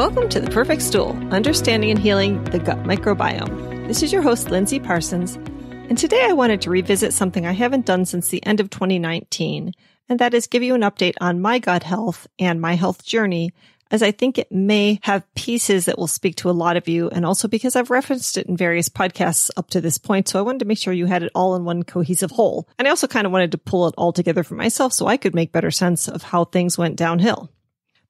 Welcome to The Perfect Stool, Understanding and Healing the Gut Microbiome. This is your host, Lindsey Parsons, and today I wanted to revisit something I haven't done since the end of 2019, and that is give you an update on my gut health and my health journey, as I think it may have pieces that will speak to a lot of you, and also because I've referenced it in various podcasts up to this point, so I wanted to make sure you had it all in one cohesive whole. And I also kind of wanted to pull it all together for myself so I could make better sense of how things went downhill.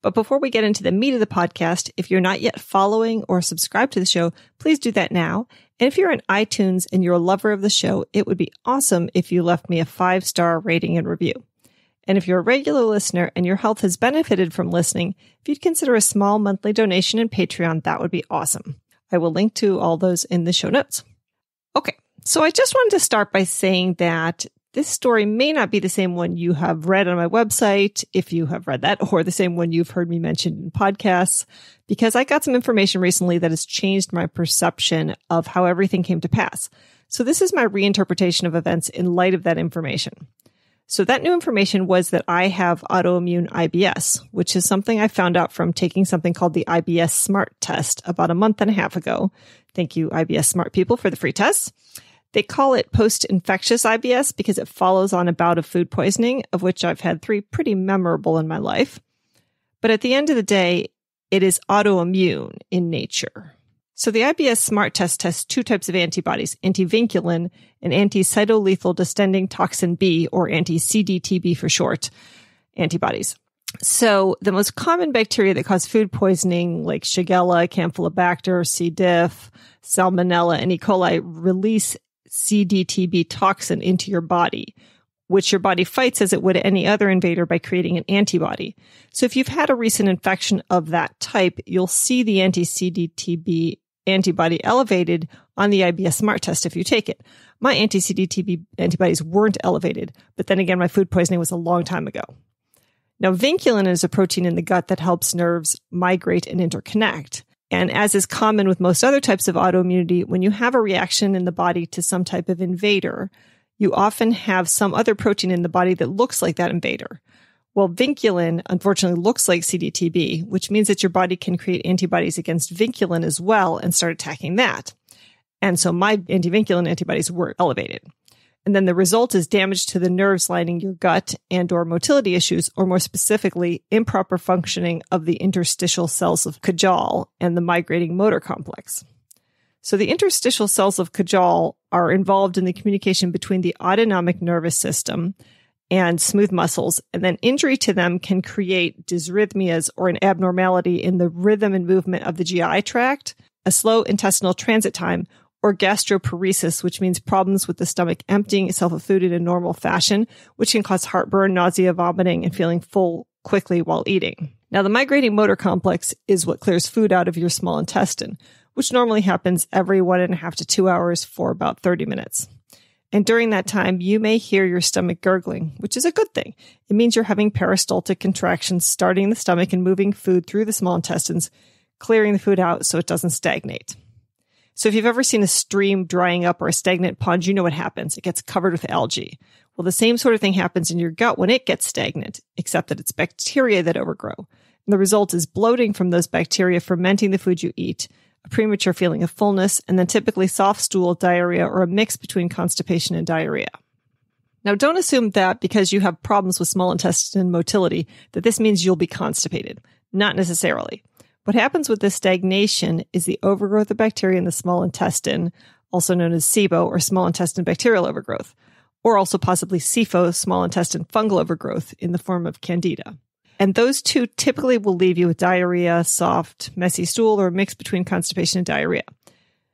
But before we get into the meat of the podcast, if you're not yet following or subscribed to the show, please do that now. And if you're in iTunes and you're a lover of the show, it would be awesome if you left me a 5-star rating and review. And if you're a regular listener and your health has benefited from listening, if you'd consider a small monthly donation in Patreon, that would be awesome. I will link to all those in the show notes. Okay, so I just wanted to start by saying that this story may not be the same one you have read on my website, if you have read that, or the same one you've heard me mention in podcasts, because I got some information recently that has changed my perception of how everything came to pass. So this is my reinterpretation of events in light of that information. So that new information was that I have autoimmune IBS, which is something I found out from taking something called the ibssmart test about a month and a half ago. Thank you, ibssmart people, for the free test. They call it post-infectious IBS because it follows on a bout of food poisoning, of which I've had 3 pretty memorable in my life. But at the end of the day, it is autoimmune in nature. So the ibssmart test tests 2 types of antibodies, antivinculin and anti-cytolethal distending toxin B, or anti-CDTB for short, antibodies. So the most common bacteria that cause food poisoning, like Shigella, Campylobacter, C. diff, Salmonella, and E. coli, release CDTB toxin into your body, which your body fights as it would any other invader by creating an antibody. So if you've had a recent infection of that type, you'll see the anti-CDTB antibody elevated on the ibssmart test if you take it. My anti-CDTB antibodies weren't elevated, but then again, my food poisoning was a long time ago. Now, vinculin is a protein in the gut that helps nerves migrate and interconnect. And as is common with most other types of autoimmunity, when you have a reaction in the body to some type of invader, you often have some other protein in the body that looks like that invader. Well, vinculin, unfortunately, looks like CDTB, which means that your body can create antibodies against vinculin as well and start attacking that. And so my antivinculin antibodies were elevated. And then the result is damage to the nerves lining your gut and or motility issues, or more specifically, improper functioning of the interstitial cells of Cajal and the migrating motor complex. So the interstitial cells of Cajal are involved in the communication between the autonomic nervous system and smooth muscles, and then injury to them can create dysrhythmias, or an abnormality in the rhythm and movement of the GI tract, a slow intestinal transit time, or gastroparesis, which means problems with the stomach emptying itself of food in a normal fashion, which can cause heartburn, nausea, vomiting, and feeling full quickly while eating. Now, the migrating motor complex is what clears food out of your small intestine, which normally happens every 1.5 to 2 hours for about 30 minutes. And during that time, you may hear your stomach gurgling, which is a good thing. It means you're having peristaltic contractions starting the stomach and moving food through the small intestines, clearing the food out so it doesn't stagnate. So if you've ever seen a stream drying up or a stagnant pond, you know what happens. It gets covered with algae. Well, the same sort of thing happens in your gut when it gets stagnant, except that it's bacteria that overgrow. And the result is bloating from those bacteria fermenting the food you eat, a premature feeling of fullness, and then typically soft stool, diarrhea, or a mix between constipation and diarrhea. Now, don't assume that because you have problems with small intestine motility, that this means you'll be constipated. Not necessarily. What happens with this stagnation is the overgrowth of bacteria in the small intestine, also known as SIBO, or small intestine bacterial overgrowth, or also possibly SIFO, small intestine fungal overgrowth, in the form of candida. And those 2 typically will leave you with diarrhea, soft, messy stool, or a mix between constipation and diarrhea.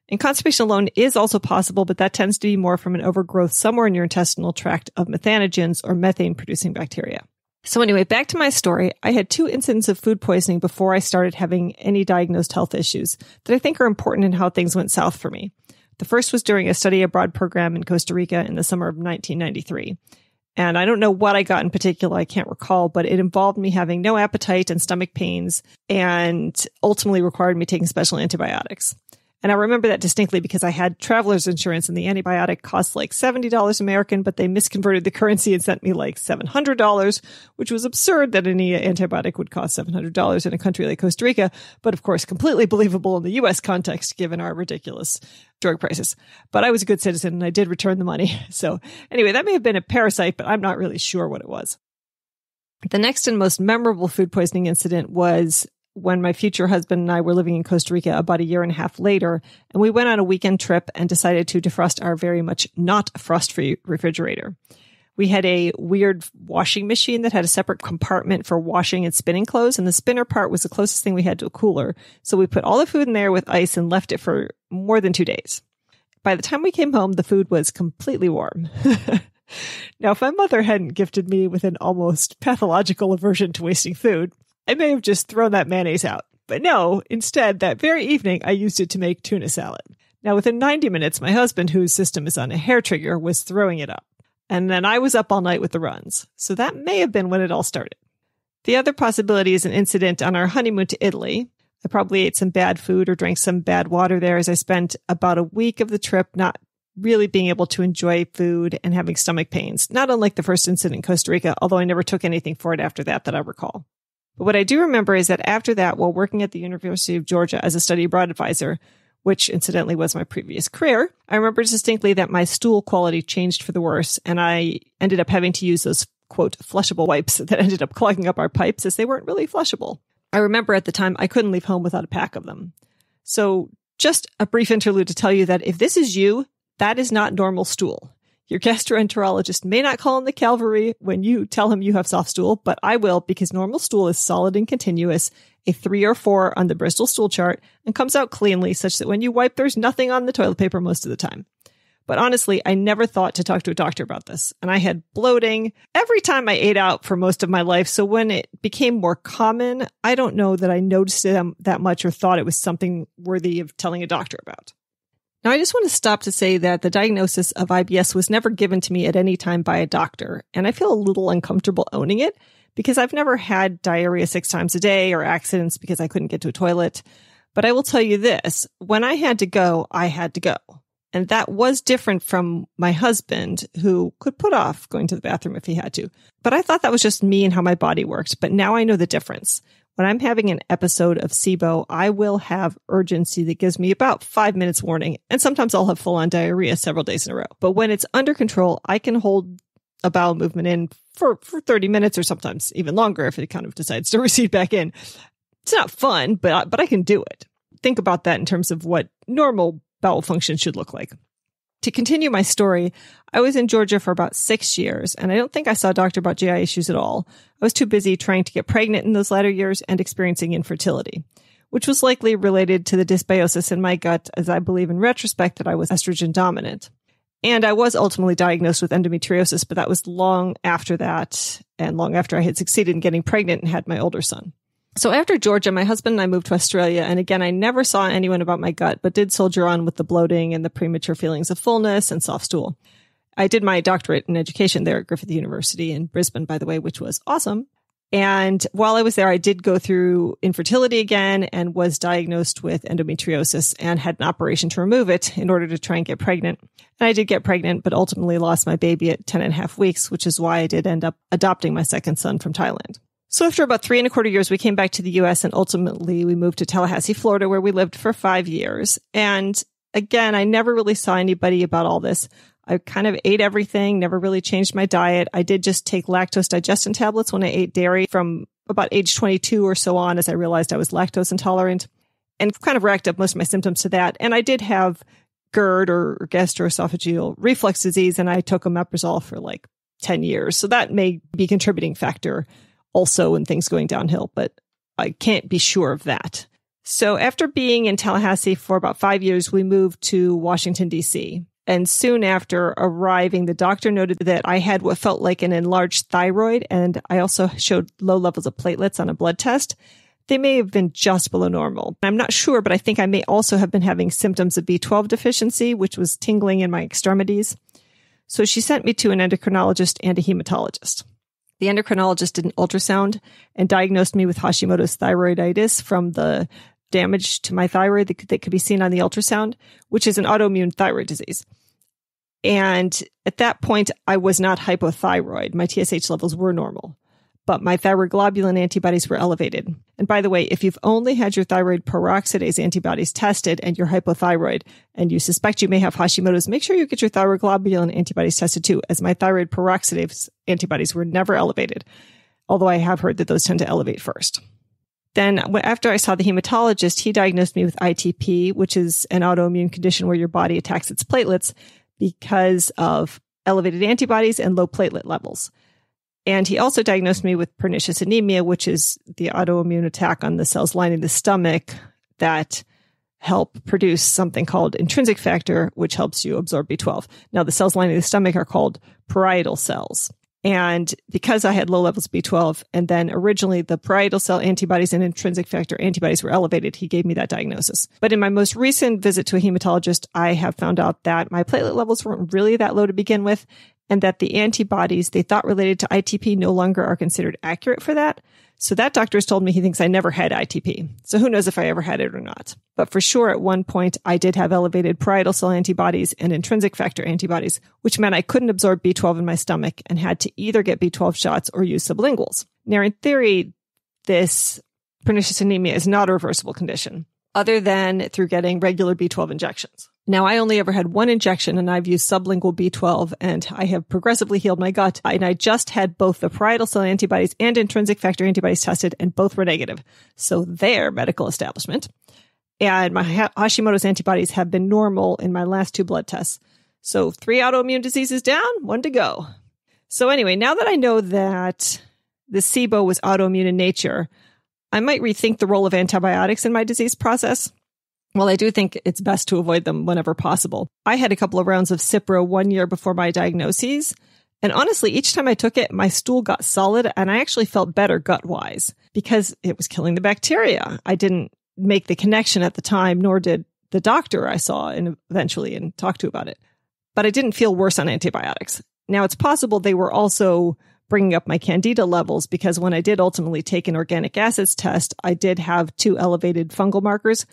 And constipation alone is also possible, but that tends to be more from an overgrowth somewhere in your intestinal tract of methanogens or methane-producing bacteria. So anyway, back to my story. I had 2 incidents of food poisoning before I started having any diagnosed health issues that I think are important in how things went south for me. The first was during a study abroad program in Costa Rica in the summer of 1993. And I don't know what I got in particular, I can't recall, but it involved me having no appetite and stomach pains, and ultimately required me taking special antibiotics. And I remember that distinctly because I had traveler's insurance and the antibiotic cost like $70 American, but they misconverted the currency and sent me like $700, which was absurd that any antibiotic would cost $700 in a country like Costa Rica, but of course completely believable in the US context given our ridiculous drug prices. But I was a good citizen and I did return the money. So anyway, that may have been a parasite, but I'm not really sure what it was. The next and most memorable food poisoning incident was when my future husband and I were living in Costa Rica about a year and a half later, and we went on a weekend trip and decided to defrost our very much not frost-free refrigerator. We had a weird washing machine that had a separate compartment for washing and spinning clothes, and the spinner part was the closest thing we had to a cooler. So we put all the food in there with ice and left it for more than 2 days. By the time we came home, the food was completely warm. Now, if my mother hadn't gifted me with an almost pathological aversion to wasting food, I may have just thrown that mayonnaise out. But no, instead, that very evening, I used it to make tuna salad. Now, within 90 minutes, my husband, whose system is on a hair trigger, was throwing it up. And then I was up all night with the runs. So that may have been when it all started. The other possibility is an incident on our honeymoon to Italy. I probably ate some bad food or drank some bad water there as I spent about a week of the trip not really being able to enjoy food and having stomach pains, not unlike the first incident in Costa Rica, although I never took anything for it after that I recall. But what I do remember is that after that, while working at the University of Georgia as a study abroad advisor, which incidentally was my previous career, I remember distinctly that my stool quality changed for the worse, and I ended up having to use those, quote, flushable wipes that ended up clogging up our pipes as they weren't really flushable. I remember at the time I couldn't leave home without a pack of them. So just a brief interlude to tell you that if this is you, that is not normal stool. Your gastroenterologist may not call in the cavalry when you tell him you have soft stool, but I will because normal stool is solid and continuous, a 3 or 4 on the Bristol stool chart, and comes out cleanly such that when you wipe, there's nothing on the toilet paper most of the time. But honestly, I never thought to talk to a doctor about this. And I had bloating every time I ate out for most of my life. So when it became more common, I don't know that I noticed it that much or thought it was something worthy of telling a doctor about. Now, I just want to stop to say that the diagnosis of IBS was never given to me at any time by a doctor, and I feel a little uncomfortable owning it because I've never had diarrhea 6 times a day or accidents because I couldn't get to a toilet. But I will tell you this, when I had to go, I had to go. And that was different from my husband, who could put off going to the bathroom if he had to. But I thought that was just me and how my body worked. But now I know the difference. When I'm having an episode of SIBO, I will have urgency that gives me about 5 minutes warning, and sometimes I'll have full-on diarrhea several days in a row. But when it's under control, I can hold a bowel movement in for 30 minutes or sometimes even longer if it kind of decides to recede back in. It's not fun, but I can do it. Think about that in terms of what normal bowel function should look like. To continue my story, I was in Georgia for about 6 years, and I don't think I saw a doctor about GI issues at all. I was too busy trying to get pregnant in those latter years and experiencing infertility, which was likely related to the dysbiosis in my gut, as I believe in retrospect that I was estrogen dominant. And I was ultimately diagnosed with endometriosis, but that was long after that, and long after I had succeeded in getting pregnant and had my older son. So after Georgia, my husband and I moved to Australia. And again, I never saw anyone about my gut, but did soldier on with the bloating and the premature feelings of fullness and soft stool. I did my doctorate in education there at Griffith University in Brisbane, by the way, which was awesome. And while I was there, I did go through infertility again and was diagnosed with endometriosis and had an operation to remove it in order to try and get pregnant. And I did get pregnant, but ultimately lost my baby at 10 and a half weeks, which is why I did end up adopting my second son from Thailand. So after about 3.25 years, we came back to the U.S. and ultimately we moved to Tallahassee, Florida, where we lived for 5 years. And again, I never really saw anybody about all this. I kind of ate everything, never really changed my diet. I did just take lactose digestion tablets when I ate dairy from about age 22 or so on, as I realized I was lactose intolerant, and kind of racked up most of my symptoms to that. And I did have GERD or gastroesophageal reflux disease, and I took omeprazole for like 10 years. So that may be a contributing factor also in things going downhill, but I can't be sure of that. So after being in Tallahassee for about 5 years, we moved to Washington, D.C. And soon after arriving, the doctor noted that I had what felt like an enlarged thyroid, and I also showed low levels of platelets on a blood test. They may have been just below normal. I'm not sure, but I think I may also have been having symptoms of B12 deficiency, which was tingling in my extremities. So she sent me to an endocrinologist and a hematologist. The endocrinologist did an ultrasound and diagnosed me with Hashimoto's thyroiditis from the damage to my thyroid that could be seen on the ultrasound, which is an autoimmune thyroid disease. And at that point, I was not hypothyroid. My TSH levels were normal, but my thyroid globulin antibodies were elevated. And by the way, if you've only had your thyroid peroxidase antibodies tested and you're hypothyroid and you suspect you may have Hashimoto's, make sure you get your thyroid globulin antibodies tested too, as my thyroid peroxidase antibodies were never elevated, although I have heard that those tend to elevate first. Then after I saw the hematologist, he diagnosed me with ITP, which is an autoimmune condition where your body attacks its platelets because of elevated antibodies and low platelet levels. And he also diagnosed me with pernicious anemia, which is the autoimmune attack on the cells lining the stomach that help produce something called intrinsic factor, which helps you absorb B12. Now, the cells lining the stomach are called parietal cells. And because I had low levels of B12, and then originally the parietal cell antibodies and intrinsic factor antibodies were elevated, he gave me that diagnosis. But in my most recent visit to a hematologist, I have found out that my platelet levels weren't really that low to begin with, and that the antibodies they thought related to ITP no longer are considered accurate for that. So that doctor has told me he thinks I never had ITP. So who knows if I ever had it or not. But for sure, at one point, I did have elevated parietal cell antibodies and intrinsic factor antibodies, which meant I couldn't absorb B12 in my stomach and had to either get B12 shots or use sublinguals. Now, in theory, this pernicious anemia is not a reversible condition, other than through getting regular B12 injections. Now, I only ever had one injection, and I've used sublingual B12, and I have progressively healed my gut. And I just had both the parietal cell antibodies and intrinsic factor antibodies tested, and both were negative. So there, medical establishment. And my Hashimoto's antibodies have been normal in my last 2 blood tests. So 3 autoimmune diseases down, 1 to go. So anyway, now that I know that the SIBO was autoimmune in nature, I might rethink the role of antibiotics in my disease process. Well, I do think it's best to avoid them whenever possible. I had a couple of rounds of Cipro 1 year before my diagnoses. And honestly, each time I took it, my stool got solid and I actually felt better gut-wise because it was killing the bacteria. I didn't make the connection at the time, nor did the doctor I saw and eventually and talked to about it. But I didn't feel worse on antibiotics. Now, it's possible they were also bringing up my candida levels because when I did ultimately take an organic acids test, I did have 2 elevated fungal markers.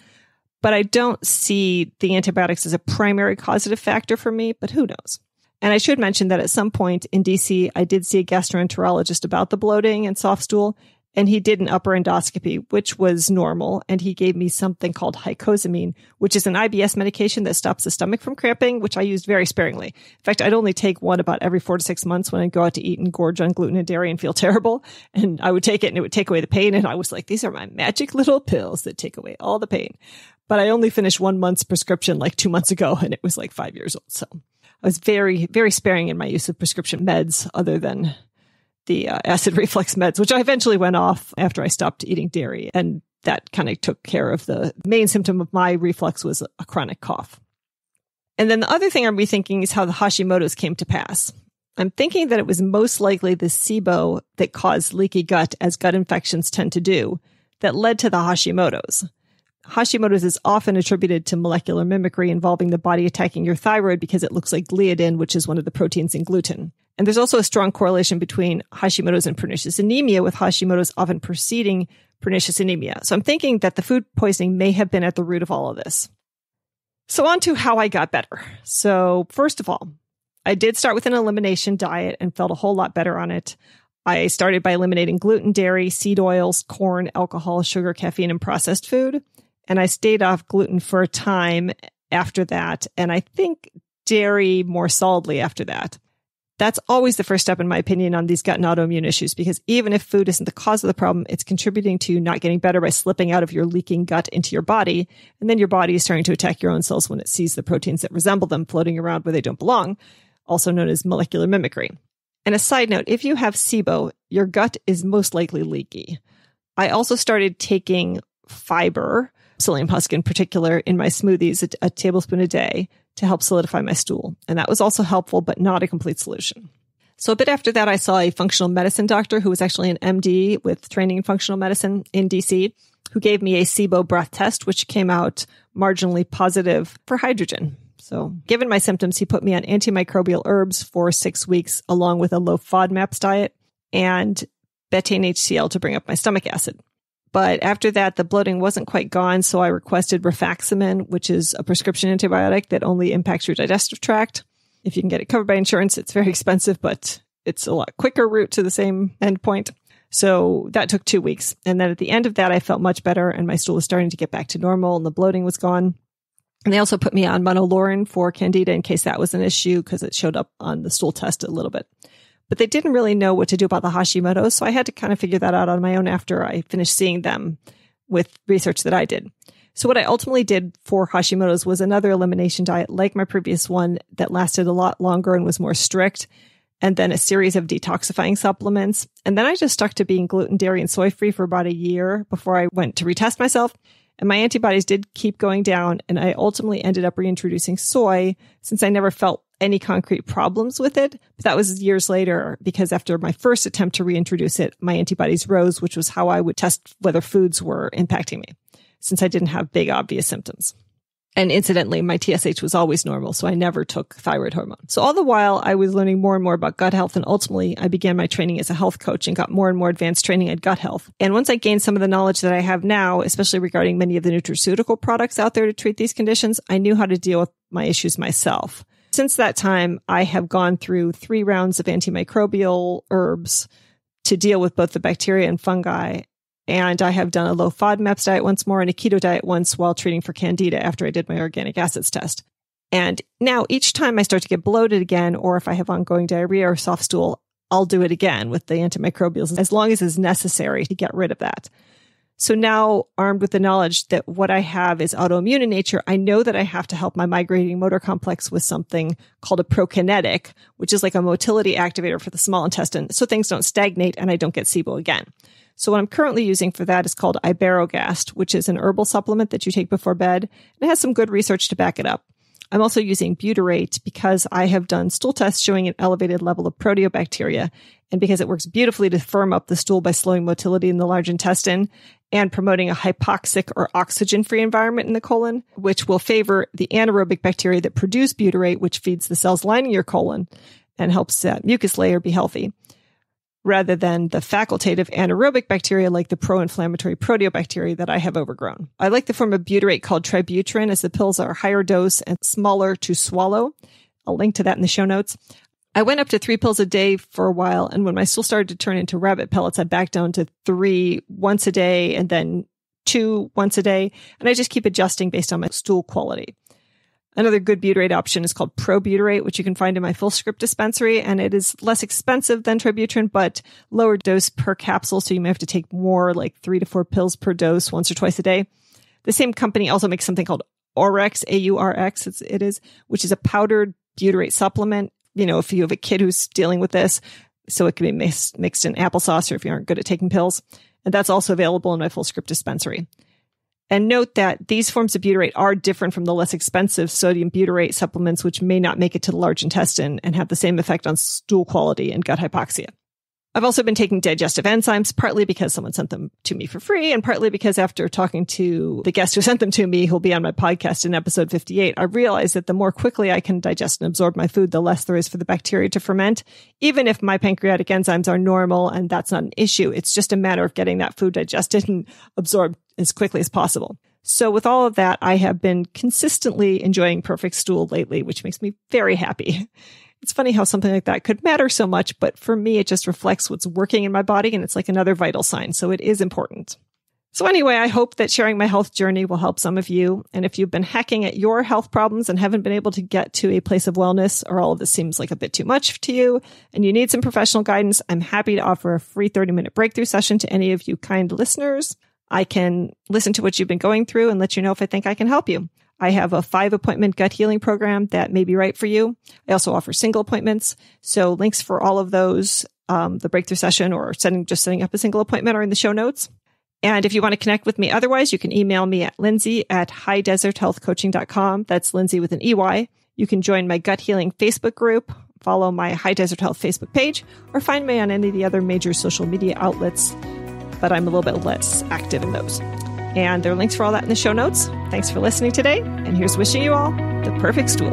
But I don't see the antibiotics as a primary causative factor for me, but who knows? And I should mention that at some point in DC, I did see a gastroenterologist about the bloating and soft stool, and he did an upper endoscopy, which was normal, and he gave me something called hycosamine, which is an IBS medication that stops the stomach from cramping, which I used very sparingly. In fact, I'd only take one about every 4 to 6 months when I'd go out to eat and gorge on gluten and dairy and feel terrible. And I would take it and it would take away the pain. And I was like, these are my magic little pills that take away all the pain. But I only finished 1 month's prescription like 2 months ago, and it was like 5 years old. So I was very, very sparing in my use of prescription meds other than the acid reflux meds, which I eventually went off after I stopped eating dairy. And that kind of took care of the main symptom of my reflux was a chronic cough. And then the other thing I'm rethinking is how the Hashimoto's came to pass. I'm thinking that it was most likely the SIBO that caused leaky gut, as gut infections tend to do, that led to the Hashimoto's. Hashimoto's is often attributed to molecular mimicry involving the body attacking your thyroid because it looks like gliadin, which is one of the proteins in gluten. And there's also a strong correlation between Hashimoto's and pernicious anemia, with Hashimoto's often preceding pernicious anemia. So I'm thinking that the food poisoning may have been at the root of all of this. So on to how I got better. So first of all, I did start with an elimination diet and felt a whole lot better on it. I started by eliminating gluten, dairy, seed oils, corn, alcohol, sugar, caffeine, and processed food. And I stayed off gluten for a time after that. And I think dairy more solidly after that. That's always the first step, in my opinion, on these gut and autoimmune issues, because even if food isn't the cause of the problem, it's contributing to you not getting better by slipping out of your leaking gut into your body. And then your body is starting to attack your own cells when it sees the proteins that resemble them floating around where they don't belong, also known as molecular mimicry. And a side note, if you have SIBO, your gut is most likely leaky. I also started taking fiber, psyllium husk in particular, in my smoothies, a tablespoon a day, to help solidify my stool. And that was also helpful, but not a complete solution. So a bit after that, I saw a functional medicine doctor who was actually an MD with training in functional medicine in DC, who gave me a SIBO breath test, which came out marginally positive for hydrogen. So given my symptoms, he put me on antimicrobial herbs for 6 weeks, along with a low FODMAPs diet and betaine HCl to bring up my stomach acid. But after that, the bloating wasn't quite gone, so I requested rifaximin, which is a prescription antibiotic that only impacts your digestive tract. If you can get it covered by insurance, it's very expensive, but it's a lot quicker route to the same endpoint. So that took 2 weeks. And then at the end of that, I felt much better and my stool was starting to get back to normal and the bloating was gone. And they also put me on monolaurin for candida in case that was an issue because it showed up on the stool test a little bit. But they didn't really know what to do about the Hashimoto's, so I had to kind of figure that out on my own after I finished seeing them with research that I did. So what I ultimately did for Hashimoto's was another elimination diet like my previous one that lasted a lot longer and was more strict, and then a series of detoxifying supplements. And then I just stuck to being gluten, dairy, and soy-free for about a year before I went to retest myself. And my antibodies did keep going down, and I ultimately ended up reintroducing soy since I never felt any concrete problems with it. But that was years later because after my first attempt to reintroduce it, my antibodies rose, which was how I would test whether foods were impacting me since I didn't have big obvious symptoms. And incidentally, my TSH was always normal, so I never took thyroid hormone. So all the while, I was learning more and more about gut health, and ultimately, I began my training as a health coach and got more and more advanced training at gut health. And once I gained some of the knowledge that I have now, especially regarding many of the nutraceutical products out there to treat these conditions, I knew how to deal with my issues myself. Since that time, I have gone through 3 rounds of antimicrobial herbs to deal with both the bacteria and fungi. And I have done a low FODMAPs diet once more and a keto diet once while treating for candida after I did my organic acids test. And now each time I start to get bloated again, or if I have ongoing diarrhea or soft stool, I'll do it again with the antimicrobials as long as it's necessary to get rid of that. So now, armed with the knowledge that what I have is autoimmune in nature, I know that I have to help my migrating motor complex with something called a prokinetic, which is like a motility activator for the small intestine, so things don't stagnate and I don't get SIBO again. So what I'm currently using for that is called iberogast, which is an herbal supplement that you take before bed, and it has some good research to back it up. I'm also using butyrate because I have done stool tests showing an elevated level of proteobacteria, and because it works beautifully to firm up the stool by slowing motility in the large intestine and promoting a hypoxic or oxygen-free environment in the colon, which will favor the anaerobic bacteria that produce butyrate, which feeds the cells lining your colon and helps that mucus layer be healthy, rather than the facultative anaerobic bacteria like the pro-inflammatory proteobacteria that I have overgrown. I like the form of butyrate called tributrin, as the pills are higher dose and smaller to swallow. I'll link to that in the show notes. I went up to 3 pills a day for a while, and when my stool started to turn into rabbit pellets, I backed down to 3 once a day and then 2 once a day, and I just keep adjusting based on my stool quality. Another good butyrate option is called probutyrate, which you can find in my full script dispensary, and it is less expensive than tributrin, but lower dose per capsule, so you may have to take more, like 3 to 4 pills per dose once or twice a day. The same company also makes something called Aurex, A-U-R-X, it is, which is a powdered butyrate supplement. You know, if you have a kid who's dealing with this, so it can be mixed in applesauce or if you aren't good at taking pills. And that's also available in my full script dispensary. And note that these forms of butyrate are different from the less expensive sodium butyrate supplements, which may not make it to the large intestine and have the same effect on stool quality and gut hypoxia. I've also been taking digestive enzymes, partly because someone sent them to me for free, and partly because after talking to the guest who sent them to me, who'll be on my podcast in episode 58, I realized that the more quickly I can digest and absorb my food, the less there is for the bacteria to ferment, even if my pancreatic enzymes are normal, and that's not an issue. It's just a matter of getting that food digested and absorbed as quickly as possible. So with all of that, I have been consistently enjoying perfect stool lately, which makes me very happy. It's funny how something like that could matter so much, but for me, it just reflects what's working in my body, and it's like another vital sign. So it is important. So anyway, I hope that sharing my health journey will help some of you. And if you've been hacking at your health problems and haven't been able to get to a place of wellness, or all of this seems like a bit too much to you, and you need some professional guidance, I'm happy to offer a free 30-minute breakthrough session to any of you kind listeners. I can listen to what you've been going through and let you know if I think I can help you. I have a 5-appointment gut healing program that may be right for you. I also offer single appointments. So links for all of those, the breakthrough session or setting up a single appointment are in the show notes. And if you want to connect with me otherwise, you can email me at lindsey@highdeserthealthcoaching.com. That's Lindsey with an EY. You can join my gut healing Facebook group, follow my High Desert Health Facebook page, or find me on any of the other major social media outlets, but I'm a little bit less active in those. And there are links for all that in the show notes. Thanks for listening today, and here's wishing you all the perfect stool.